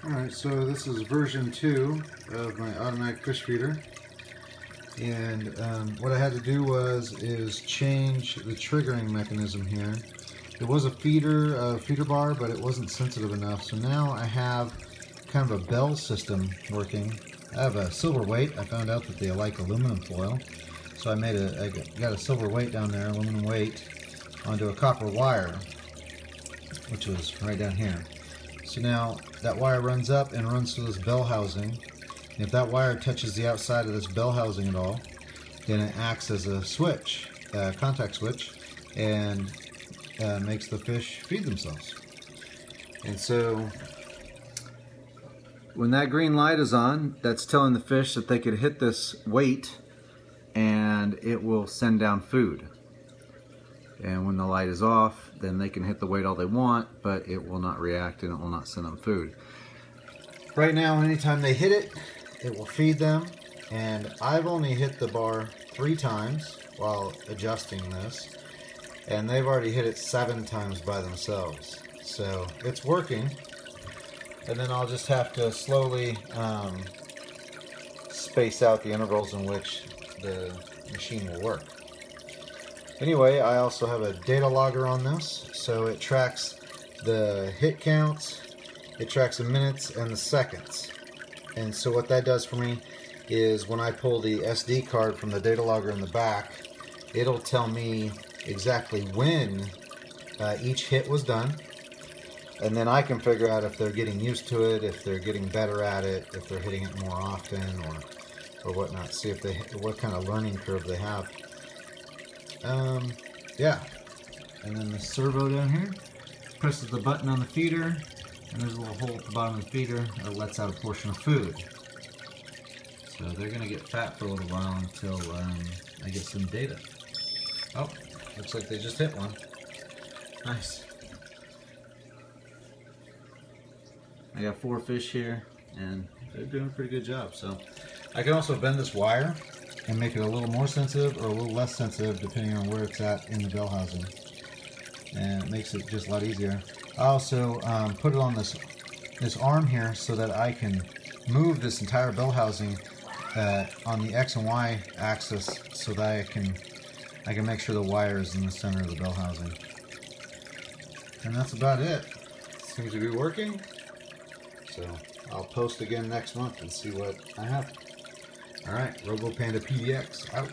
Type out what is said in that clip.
Alright, so this is version 2 of my automatic fish feeder, and what I had to do is change the triggering mechanism here. It was a feeder bar, but it wasn't sensitive enough, so now I have kind of a bell system working. I have a silver weight. I found out that they like aluminum foil, so I got a silver weight down there, aluminum weight, onto a copper wire, which was right down here. So now that wire runs up and runs through this bell housing. And if that wire touches the outside of this bell housing at all, then it acts as a switch, a contact switch, and makes the fish feed themselves. And so when that green light is on, that's telling the fish that they could hit this weight and it will send down food. And when the light is off, then they can hit the weight all they want, but it will not react and it will not send them food. Right now, anytime they hit it, it will feed them. And I've only hit the bar 3 times while adjusting this, and they've already hit it 7 times by themselves. So it's working. And then I'll just have to slowly space out the intervals in which the machine will work. Anyway, I also have a data logger on this, so it tracks the hit counts, it tracks the minutes and the seconds. And so what that does for me is when I pull the SD card from the data logger in the back, it'll tell me exactly when each hit was done, and then I can figure out if they're getting used to it, if they're getting better at it, if they're hitting it more often or whatnot, see if what kind of learning curve they have. Yeah, and then the servo down here presses the button on the feeder, and there's a little hole at the bottom of the feeder that lets out a portion of food. So they're going to get fat for a little while until I get some data. Oh, looks like they just hit one. Nice. I got 4 fish here, and they're doing a pretty good job. So I can also bend this wire and make it a little more sensitive or a little less sensitive depending on where it's at in the bell housing, and it makes it just a lot easier. I also put it on this arm here so that I can move this entire bell housing on the X and Y axis, so that I can make sure the wire is in the center of the bell housing. And that's about it. Seems to be working. So I'll post again next month and see what I have. Alright, RoboPanda PDX out.